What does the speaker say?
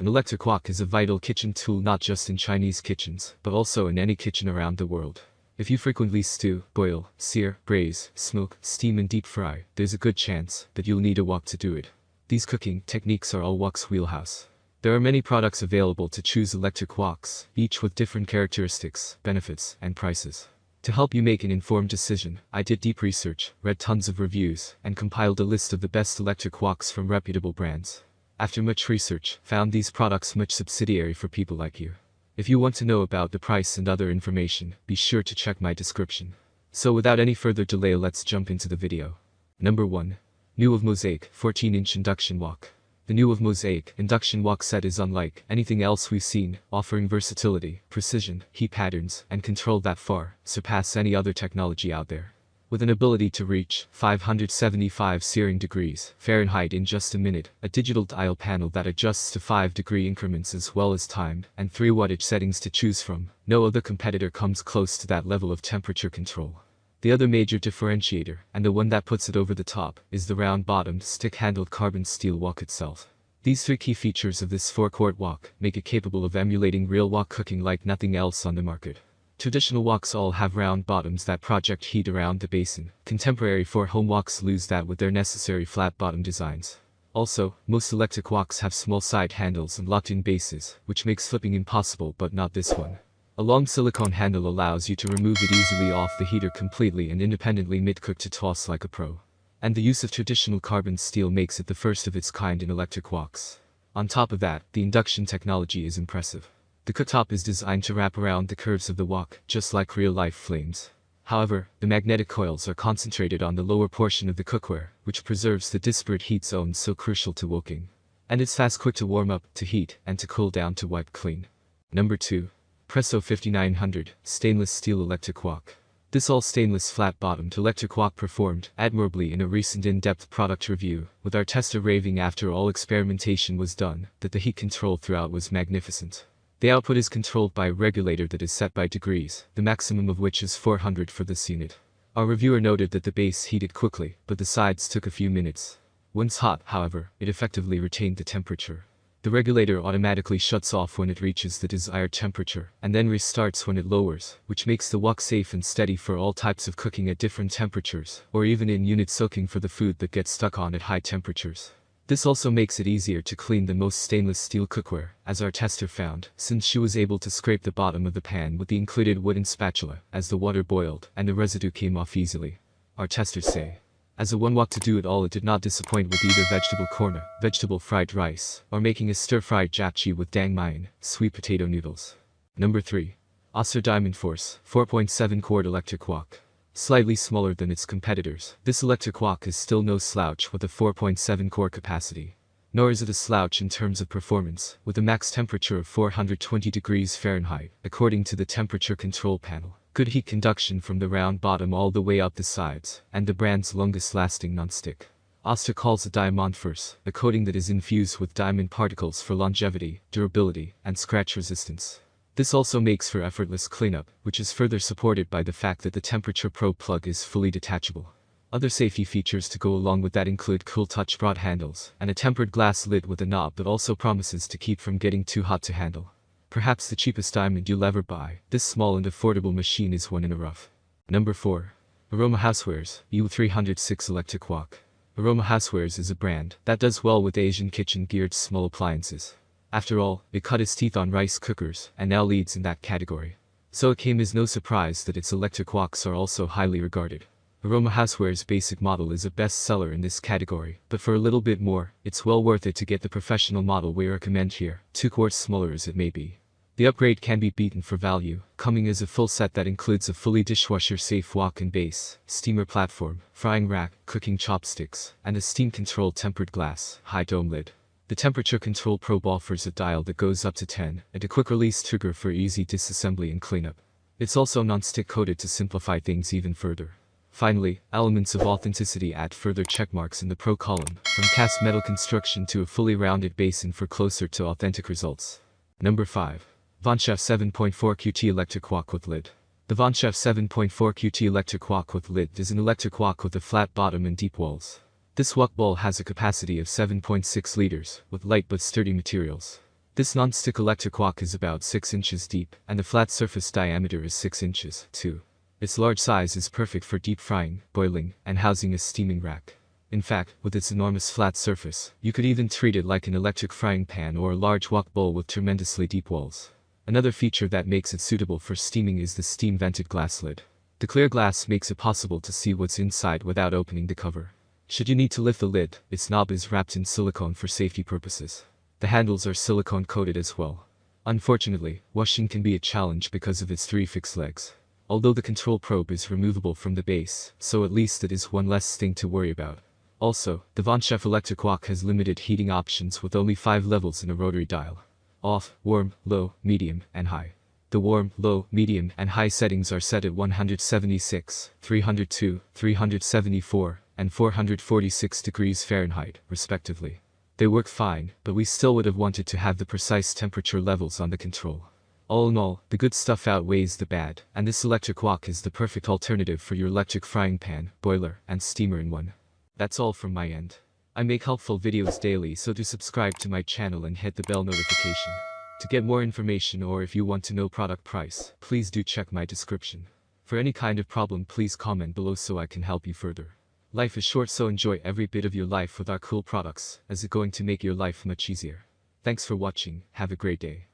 An electric wok is a vital kitchen tool not just in Chinese kitchens, but also in any kitchen around the world. If you frequently stew, boil, sear, braise, smoke, steam and deep fry, there's a good chance that you'll need a wok to do it. These cooking techniques are all wok's wheelhouse. There are many products available to choose electric woks, each with different characteristics, benefits, and prices. To help you make an informed decision, I did deep research, read tons of reviews, and compiled a list of the best electric woks from reputable brands. After much research, found these products much subsidiary for people like you. If you want to know about the price and other information, be sure to check my description. So without any further delay, let's jump into the video. Number 1. NuWave Mosaic 14-inch Induction Wok. The NuWave Mosaic Induction Wok set is unlike anything else we've seen, offering versatility, precision, heat patterns, and control that far surpass any other technology out there. With an ability to reach 575 searing degrees Fahrenheit in just a minute, a digital dial panel that adjusts to 5-degree increments as well as timed, and 3 wattage settings to choose from, no other competitor comes close to that level of temperature control. The other major differentiator, and the one that puts it over the top, is the round-bottomed, stick-handled carbon steel wok itself. These 3 key features of this 4-quart wok make it capable of emulating real wok cooking like nothing else on the market. Traditional woks all have round bottoms that project heat around the basin. Contemporary for-home woks lose that with their necessary flat bottom designs. Also, most electric woks have small side handles and locked-in bases, which makes flipping impossible, but not this one. A long silicone handle allows you to remove it easily off the heater completely and independently mid-cook to toss like a pro. And the use of traditional carbon steel makes it the first of its kind in electric woks. On top of that, the induction technology is impressive. The cooktop is designed to wrap around the curves of the wok, just like real-life flames. However, the magnetic coils are concentrated on the lower portion of the cookware, which preserves the disparate heat zones so crucial to woking. And it's fast quick to warm up, to heat, and to cool down to wipe clean. Number 2. Presto 5900 Stainless Steel Electric Wok. This all-stainless flat-bottomed electric wok performed admirably in a recent in-depth product review, with our tester raving after all experimentation was done, that the heat control throughout was magnificent. The output is controlled by a regulator that is set by degrees, the maximum of which is 400 for this unit. Our reviewer noted that the base heated quickly, but the sides took a few minutes. Once hot, however, it effectively retained the temperature. The regulator automatically shuts off when it reaches the desired temperature, and then restarts when it lowers, which makes the wok safe and steady for all types of cooking at different temperatures, or even in unit soaking for the food that gets stuck on at high temperatures. This also makes it easier to clean than most stainless steel cookware, as our tester found, since she was able to scrape the bottom of the pan with the included wooden spatula as the water boiled and the residue came off easily. Our testers say, as a one wok to do it all, it did not disappoint with either vegetable korma, vegetable fried rice, or making a stir-fried japchae with dang mine, sweet potato noodles. Number 3. Oster DiamondForce 4.7-quart Electric Wok. Slightly smaller than its competitors, this electric wok is still no slouch with a 4.7-quart capacity. Nor is it a slouch in terms of performance, with a max temperature of 420 degrees Fahrenheit, according to the temperature control panel. Good heat conduction from the round bottom all the way up the sides, and the brand's longest-lasting non-stick. Oster calls it DiamondForce, a coating that is infused with diamond particles for longevity, durability, and scratch resistance. This also makes for effortless cleanup, which is further supported by the fact that the temperature probe plug is fully detachable. Other safety features to go along with that include cool touch rod handles, and a tempered glass lid with a knob that also promises to keep from getting too hot to handle. Perhaps the cheapest diamond you'll ever buy, this small and affordable machine is one in a rough. Number 4. Aroma Housewares EU306 Electric Wok. Aroma Housewares is a brand that does well with Asian kitchen-geared small appliances. After all, it cut its teeth on rice cookers, and now leads in that category. So it came as no surprise that its electric woks are also highly regarded. Aroma Housewares' basic model is a best-seller in this category, but for a little bit more, it's well worth it to get the professional model we recommend here, 2 quarts smaller as it may be. The upgrade can be beaten for value, coming as a full set that includes a fully dishwasher-safe wok and base, steamer platform, frying rack, cooking chopsticks, and a steam-controlled tempered glass, high dome lid. The temperature control probe offers a dial that goes up to 10, and a quick-release trigger for easy disassembly and cleanup. It's also non-stick coated to simplify things even further. Finally, elements of authenticity add further checkmarks in the Pro column, from cast metal construction to a fully rounded basin for closer to authentic results. Number 5. VonShef 7.4 QT Electric Wok with Lid. The VonShef 7.4 QT Electric Wok with Lid is an electric wok with a flat bottom and deep walls. This wok bowl has a capacity of 7.6 liters, with light but sturdy materials. This non-stick electric wok is about 6 inches deep, and the flat surface diameter is 6 inches, too. Its large size is perfect for deep frying, boiling, and housing a steaming rack. In fact, with its enormous flat surface, you could even treat it like an electric frying pan or a large wok bowl with tremendously deep walls. Another feature that makes it suitable for steaming is the steam-vented glass lid. The clear glass makes it possible to see what's inside without opening the cover. Should you need to lift the lid, its knob is wrapped in silicone for safety purposes. The handles are silicone coated as well. Unfortunately, washing can be a challenge because of its 3 fixed legs. Although the control probe is removable from the base, so at least it is one less thing to worry about. Also, the VonShef electric wok has limited heating options with only 5 levels in a rotary dial. Off, warm, low, medium, and high. The warm, low, medium, and high settings are set at 176, 302, 374, and 446 degrees Fahrenheit, respectively. They work fine, but we still would have wanted to have the precise temperature levels on the control. All in all, the good stuff outweighs the bad, and this electric wok is the perfect alternative for your electric frying pan, boiler, and steamer in one. That's all from my end. I make helpful videos daily, so do subscribe to my channel and hit the bell notification. To get more information or if you want to know product price, please do check my description. For any kind of problem, please comment below so I can help you further. Life is short, so enjoy every bit of your life with our cool products, as it's going to make your life much easier. Thanks for watching, have a great day.